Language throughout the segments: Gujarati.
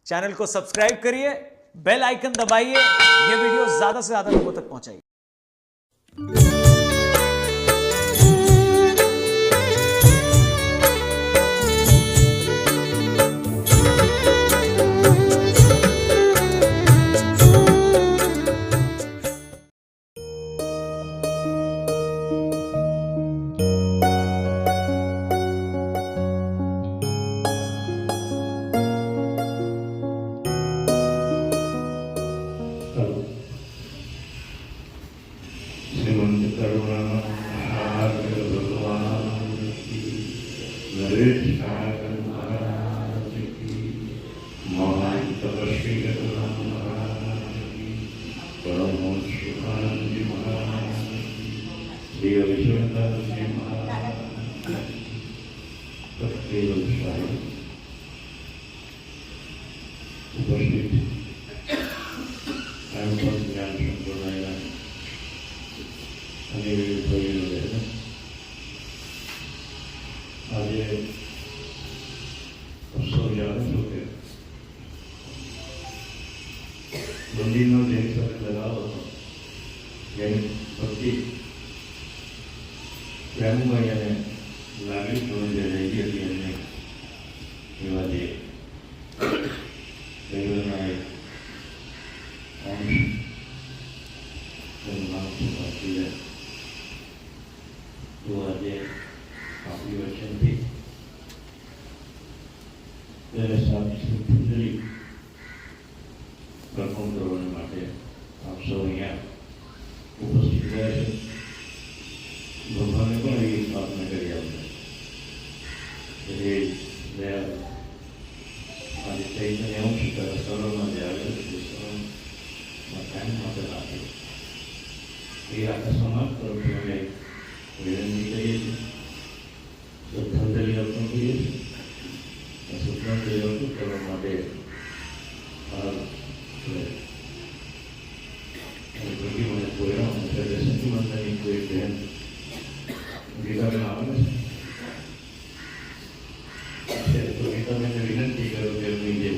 चैनल को सब्सक्राइब करिए, बेल आइकन दबाइए, ये वीडियो ज्यादा से ज्यादा लोगों तक पहुंचाइए। श्रीमंत करुणा सागर भगवान की, नरेश सागर महाराज की, महान तपस्वी रघुराम महाराज की, परमहंस सुखानंद जी महाराज की, श्री विश्वनाथ जी महाराज सत्यदेव साहिब उपस्थित ज्ञान संप्रदाय અને ભાઈઓ બહેનો, આજે સૌ જાણો છો કે મંદિરનો જેની સાથે લગાવો હતો જેની ભક્તિ પ્રેમમય અને લાગણી જોઈ જે રહી ગઈ હતી એમને એવા જે ભાઈઓના એક અંશ તેનું નામ શું બાકી રહે તો આજે આપણી વચનથી તેને સાક્ષી કુંડલી પરફોર્મ કરવા માટે આપ સૌ અહીંયા ઉપસ્થિત રહ્યા છે. ભગવાને પણ એવી પ્રાર્થના કરી આપણે કે દયા આજે ચૈતન્ય અંશ સરળમાં જે આવે છે તે સરળમાં કાયમ માટે રાખે એ આખા સમાજ તરફથી અમે વિનંતી કરીએ છીએ, શ્રદ્ધાંજલિ અર્પણ કરીએ છીએ. શ્રદ્ધાંજલિ અર્પણ કરવા માટે ભગી મને કોયરામાં છે સચી માતાની કોઈ બહેન ગીતાબેન આવે છે તો ગીતાબેનને વિનંતી કરો કે એમની જે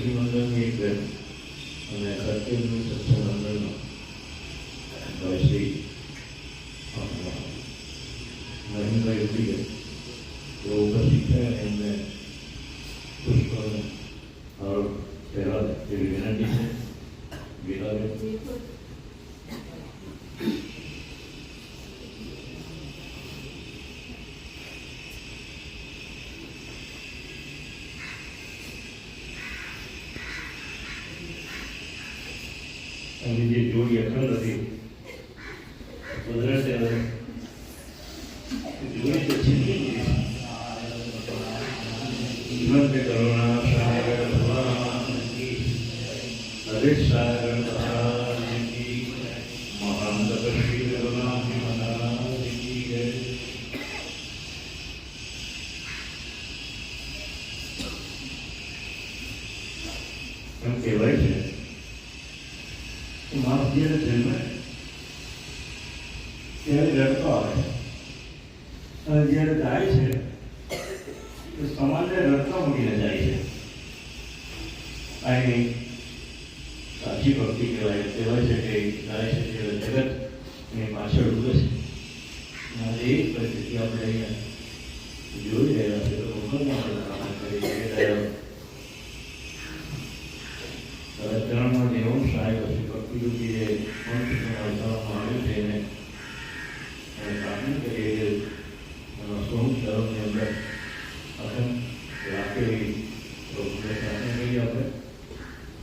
શનિ મંદિરની એક બેન અને સત્યનું સત્સંગ મંદિરનો શ્રી નવીનભાઈ ઉઠી ગઈ તો ઉપસ્થિત થયા એમને પુષ્પને હારો પહેરા એવી વિનંતી છે. ગીતાબેન એની જે જોડી અખંડ હતી કુદરતે જોડી તો છીનવી શ્રીમંત કરુણા સાગર ભગવાન કી, નરેશ સાગર મહારાજ કી, મહાન તપસ્વી રઘુરામ મહારાજ કી જય. એમ કહેવાય છે માણસ જ્યારે જન્મે ત્યારે રડતો આવે અને જ્યારે જાય છે તો સમાજને રડતા મૂકીને જાય છે. આ એની સાચી ભક્તિ કહેવાય છે કે જાય છે ત્યારે જગત એની પાછળ ઉભે છે. આજે એ જ પરિસ્થિતિ આપણે અહીંયા જોઈ રહ્યા છે. તો ભગવાનના કામ કરી રહ્યા ચરણમાં જે અંશ આવ્યો છે ભક્તિરૂપી જે અંશ વાંચવામાં આવ્યું છે એને પ્રાર્થના કરીએ કે સ્વરૂપ ધર્મની અંદર અખંડ રાખેલી પ્રભુને પ્રાર્થના કરીએ આપણે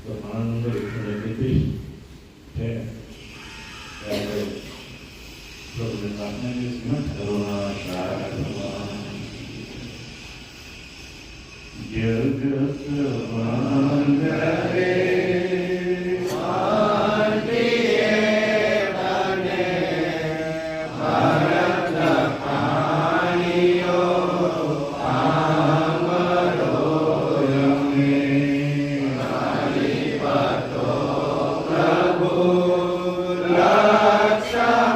તો આનંદ એકત્રીસ છે આપણે પ્રભુને પ્રાર્થના કરીએ શ્રીમંત કરુણા સાગર ભગવાન જગત વંદરે રક્ષા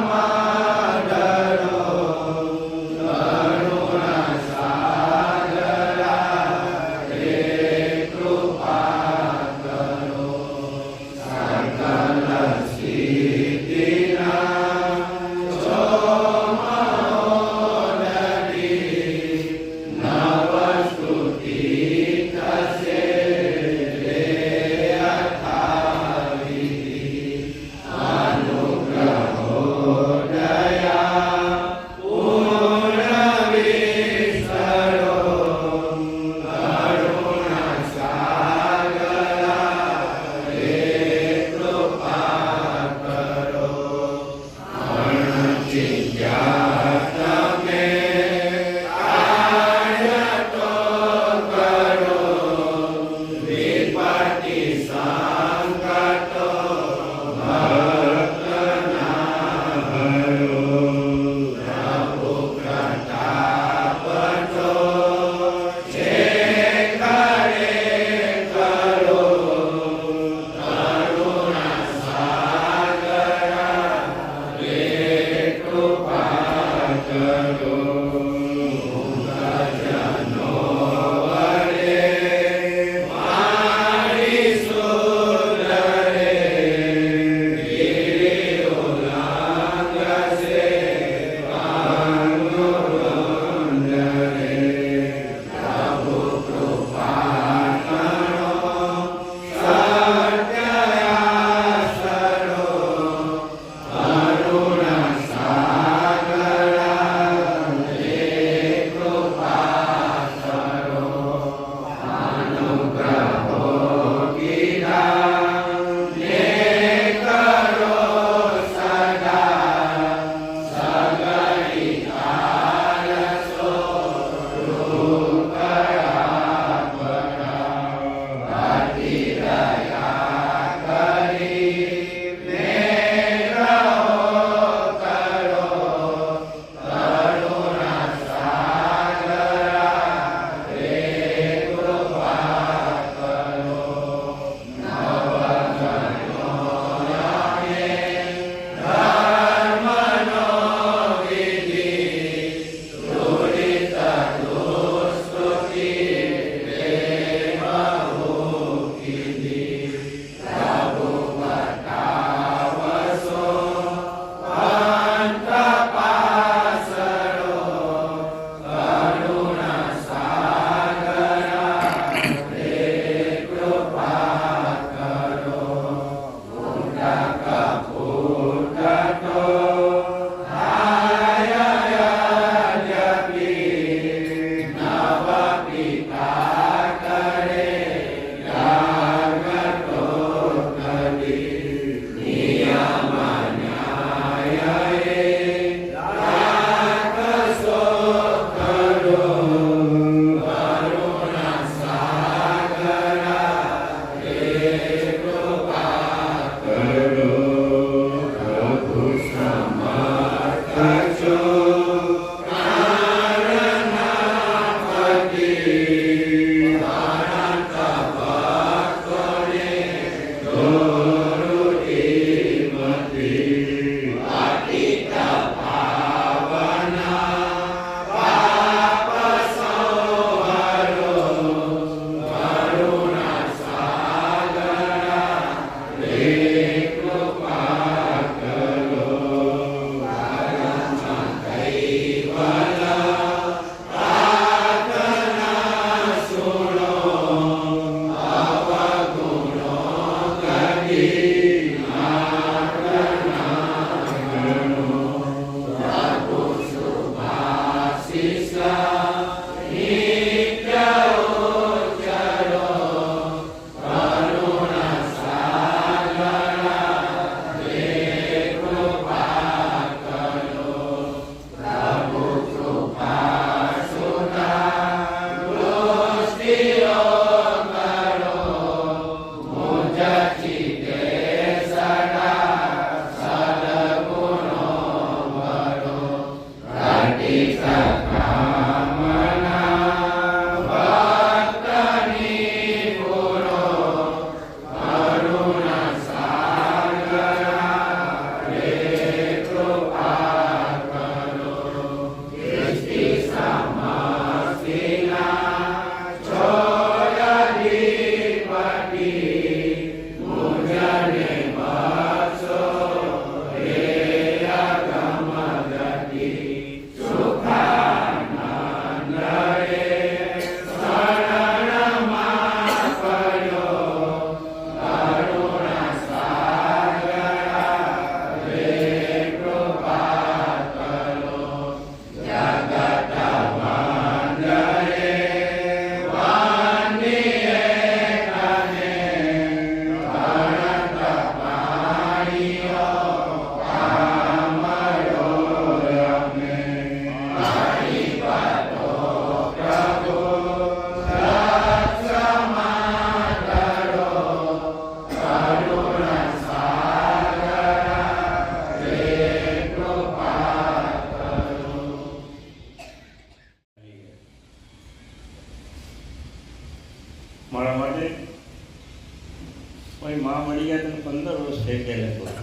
થઈ ગયા લગભગ.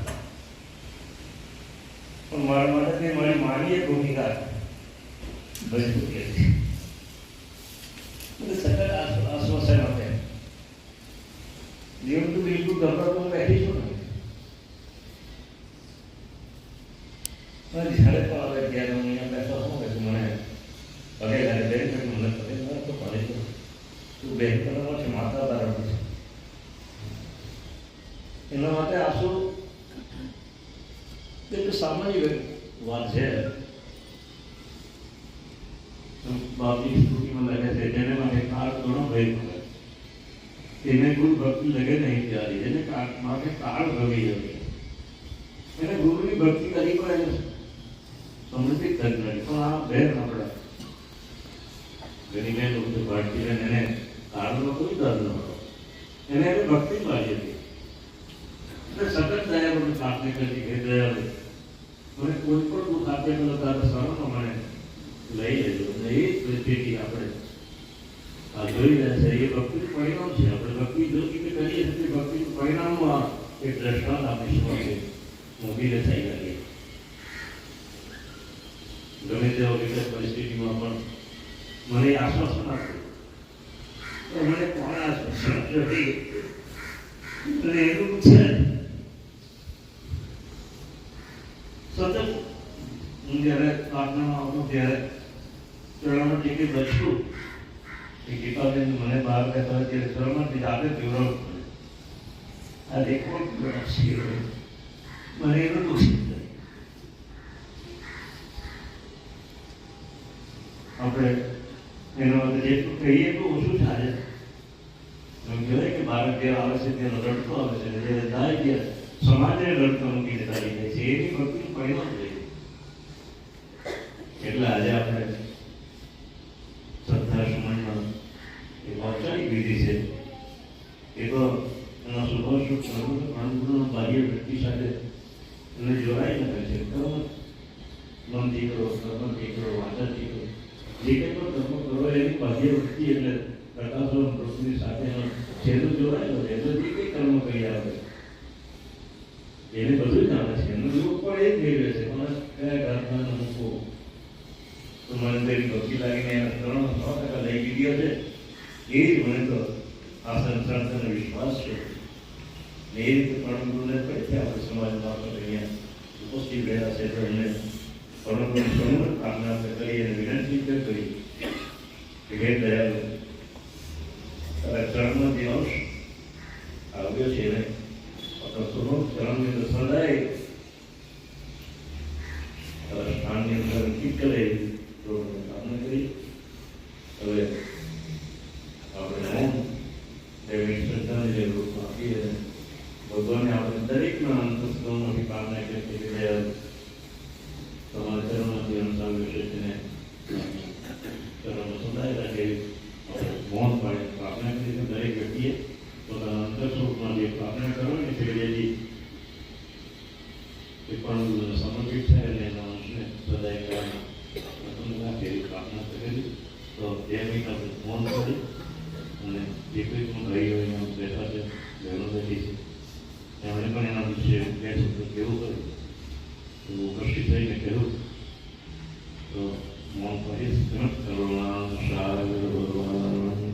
પણ મારા માટે મારી મારી એક ભૂમિકા ભજવી ચૂકી હતી. સતત આશ્વાસન આપે. જીવન તો બિલકુલ ગભરાટ હું બેઠી છું ને. જ્યારે પણ આવે ત્યારે હું અહીંયા બેઠો હોઉં કે મને પગે લાગે બેન કે મને પગે લાગે તો પડે તો તું બેન કરવાનો છે માતા તારા છે. એના માટે આંસુ એક સામાન્ય વાત છે. બાપની સ્તુતિમાં લગે છે જેને માટે કાળ ઘણો ભય મળે એને ગુરુ ભક્તિ લગે નહીં ત્યારે એને માટે કાળ ભવી જશે. એને ગુરુની ભક્તિ કરી પણ એને સમૃદ્ધિ કરી નથી. પણ આ બેન આપણા ગરીબે લોકો ભારતીય એને કાળનો કોઈ દર્દ ન હતો. એને એની ભક્તિ લાગી હતી. એટલે સતત દયા મને પ્રાર્થના કરતી કે દયા મને કોઈ પણ દુઃખ આપે તો તારા શરણમાં મને લઈ લેજો. અને એ જ પરિસ્થિતિ આપણે આ જોઈ રહ્યા છે. એ ભક્તિનું પરિણામ છે. આપણે ભક્તિ જો રીતે કરીએ છીએ ભક્તિનું પરિણામમાં એક દ્રષ્ટાંત આપણી સમક્ષે મોકલીને થઈ ગઈ. ગમે તેવા વિકટ પરિસ્થિતિમાં પણ મને આશ્વાસન આપ્યું. મને કોણ આશ્વાસન આપ્યું અને એવું છે સતત હું જ્યારે પ્રાર્થનામાં આવતો ત્યારે ચરણમાં જે કંઈ બચતું એ ગીતાબેન મને બહાર કહેતા હોય ત્યારે ચરણમાંથી જાતે પીવડાવવું પડે. આ દેખો મને એનું દોષિત થાય. આપણે એનો જેટલું કહીએ તો ઓછું થાય. એમ કહેવાય કે બાળક જે આવે છે તેનો રડતો આવે છે જે જાય ત્યાં સમાજને રડતો મૂકીને ચાલી જાય છે. એની ભક્તિનું પરિણામ છે. એટલે આજે આપણે શ્રદ્ધા સુમનમાં એક ઔપચારિક વિધિ છે. એ તો એના શુભાશુભ બાહ્ય વ્યક્તિ સાથે એને જોડાઈ શકે છે. મનથી કરો, કર્મથી કરો, વાચાથી કરો, જે કંઈ પણ કર્મ કરો એની બાહ્ય વ્યક્તિ એટલે પ્રકાશો પૃથ્વી સાથે છેલ્લું જોડાયેલો છે. એટલે જે કંઈ કર્મ કરી આવે એને બધું જ આવે છે. એનું રૂપ પણ એ જ મેળવે છે. પણ કયા ઘરમાં મૂકવો તો મને તેની ભક્તિ લાગીને એના 300% લઈ ગયો છે. એ જ મને તો આ સંસારનો વિશ્વાસ છે. એ રીતે પરમ ગુરુને પૈકી આપણે સમાજમાં આપણે અહીંયા ઉપસ્થિત રહ્યા છે તો એમને પરમ ગુરુ સમૂહ પ્રાર્થના આપણે કરી અને વિનંતી કરી કે હે દયાળુ તારા ચરણનો જે અંશ આવ્યો છે એને ચરણની અંદર સદાય તારા સ્થાનની અંદર અંકિત કરે તો પ્રાર્થના કરી. હવે આપણે મૌન દેવની શ્રદ્ધાને જે રૂપ આપીએ ભગવાનને આપણે દરેકના અંતસ્કરણમાંથી પ્રાર્થના કરીએ કે તમારા ચરણમાંથી અંશ આવ્યો છે તેને ચરણમાં સદાય રાખે મૌન પાડે પ્રાર્થના કરી. દરેક વ્યક્તિએ પોતાના અંતસ્વરૂપમાં જે પ્રાર્થના કરવાની છે એ પણ સમર્પિત છે અને એના અંશને સદાય કરવાના રાખે એવી પ્રાર્થના કરેલી. તો 2 મિનિટ આપણે મૌન કરી અને જે કોઈ પણ ભાઈઓ અહીંયા બેઠા છે બહેનો બેઠી છે એમણે પણ એના વિશે બે શબ્દો કેવું કર્યું તો ઉપસ્થિત થઈને કહ્યું તો મૌન કરીશ. કરુણા સાગર ભગવાન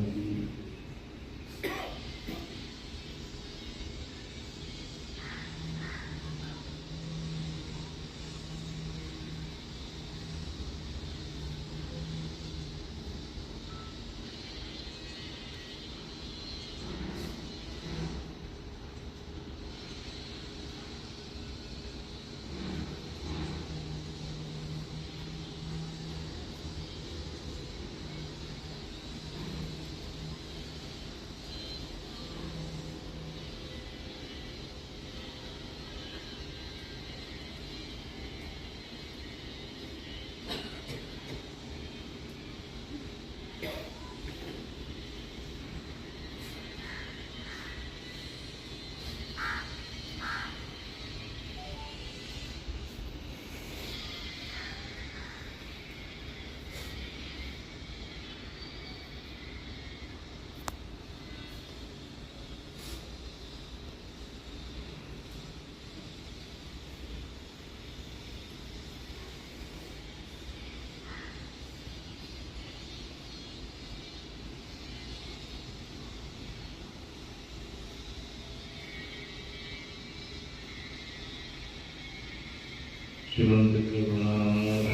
श्रीमंत करुणा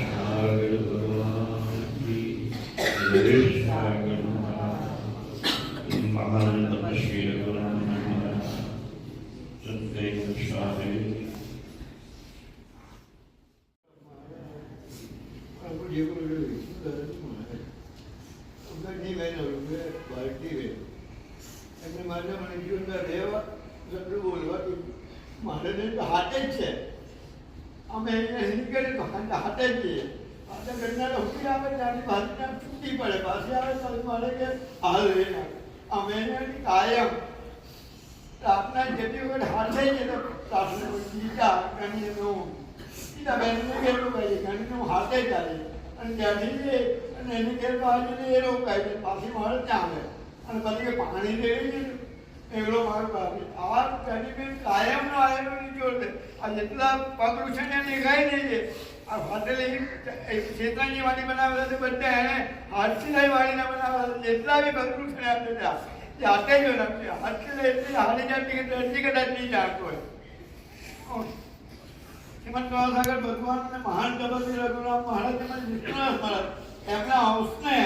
सागर भगवान की नरेश सागर महान तपस्वी रघुराम संतै शाहे હાથે જ છે અમે નીકળી હાથે જ જઈએ પાછા ઘરના ઉઠી આવે ત્યાંની ભાષા છૂટી પડે પાછી આવે તો મારે કે હાલ રહેના અમે કાયમ પ્રાર્થના જેટલી વખત હાથે જ તો પ્રાર્થના ગીતા ગણીનું ગીતા બહેનને ઘેર રોકાય છે ગણીનું હાથે જ ચાલે અને ત્યાંથી અને એને ઘેર પાછળ એ રોકાય છે પાછી મારે ત્યાં આવે અને પછી કે પાણી રેડી છે એવડો મારો બાપી આ ગરીબી કાયમનો આવેલો નીચો છે આ જેટલા પગલું છે ને દેખાય નહીં છે આ ફાટેલી શેતાની વાડી બનાવેલા છે બધા એને હાથ સિલાઈ વાડીના બનાવેલા છે જેટલા બી પગલું છે ને આપણે એ હાથે જ નથી હાથ સિલાઈ એટલી હારી જતી કે દરજી કદાચ નહીં જાણતો હોય શ્રીમંત સાગર ભગવાન અને મહાન તપસ્વી રઘુરામ મહારાજ તેમજ વિષ્ણુ મહારાજ એમના હાઉસને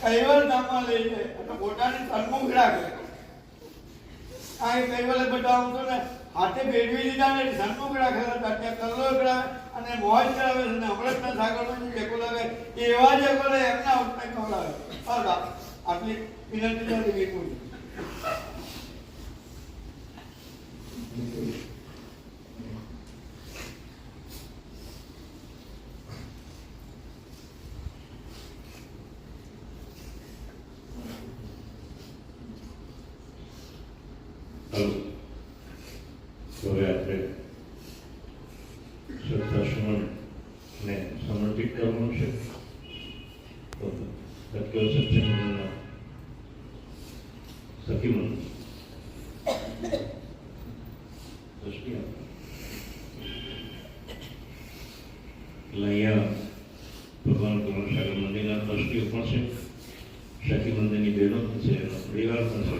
કૈવલ ધામમાં લઈ જાય અને પોતાની સન્મુખ રાખે આ કૈવલે બધા આવતો ને હાથે ભેળવી લીધા ને સન્મુખ રાખેલા હતા ત્યાં કલ્લો કરાવે અને મોજ કરાવે છે અને અમૃતના સાગરનો જે ભેગો લાગે એવા જ એકોલે એમના હાઉસને ખવડાવે આટલી વિનંતી સાથે ભેગું હવે આપણે શ્રદ્ધાસુમન ને સમર્પિત કરવાનું છે તો સત્ય સત્સંગના સખીમન દ્રષ્ટિ અહીંયા ભગવાન કરુણ સાગર મંદિરના ટ્રસ્ટીઓ પણ છે સખી મંદિરની બહેનો પણ છે એનો પરિવાર પણ છે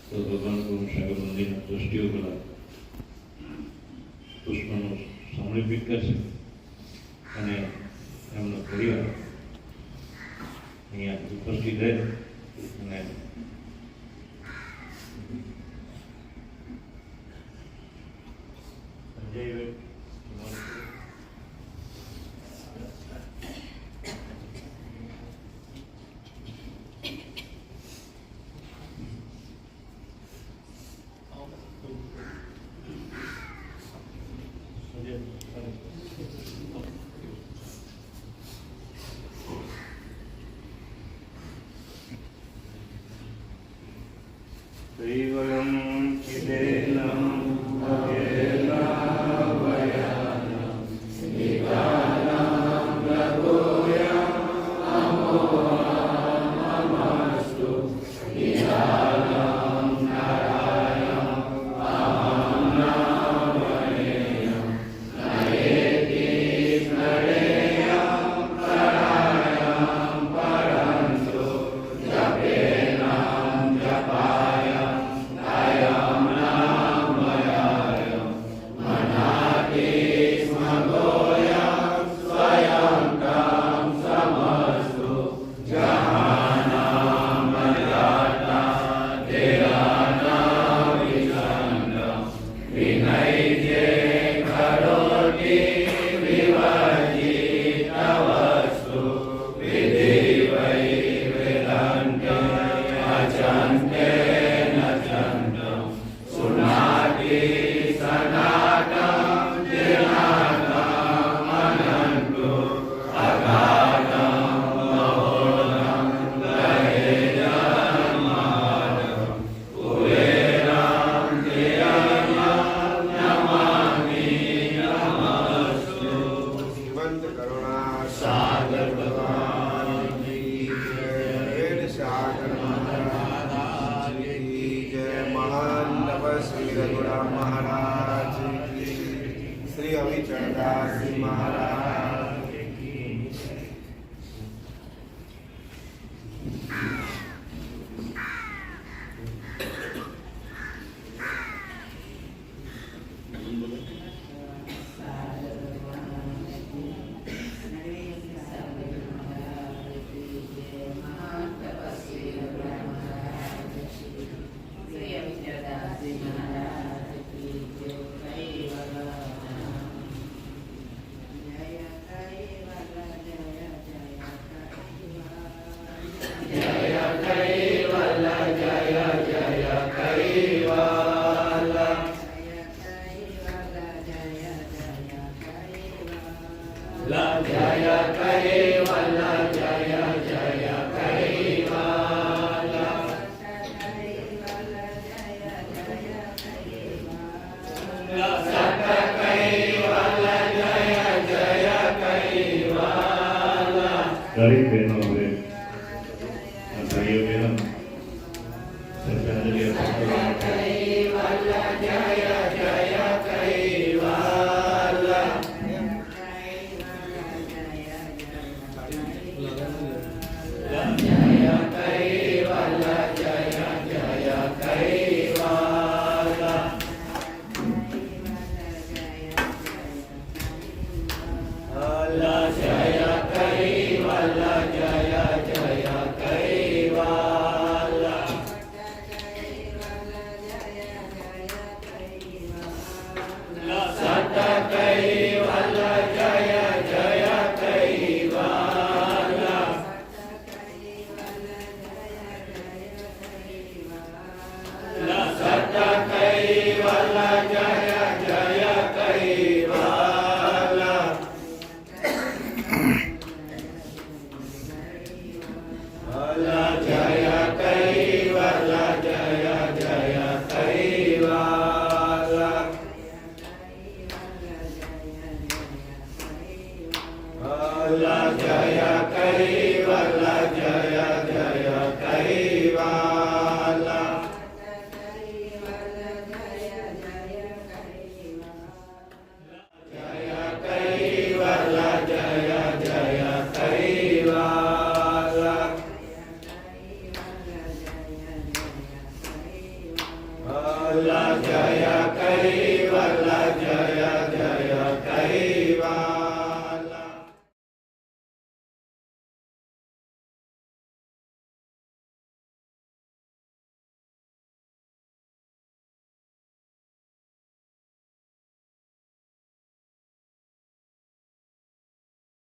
તો ભગવાન કરુણ સાગર મંદિરના ટ્રસ્ટીઓ બધા પુષ્પનું સમર્પિત કરશે અને એમનો પરિવાર અહીંયા ઉપસ્થિત રહે અને Devaram Kidenam Vayanam Nidanam Lagoyam Amoham Amastu Nidanam Narayam Aham Namayam Nayeti Narayam Parayam Parantu Japenam Japayam महाराज श्री अविचरदास महाराज દરેક બહેનો હવે ભાઈઓ બહેનો શ્રદ્ધાંજલિ અર્પણ કરવા જય કૈવાલ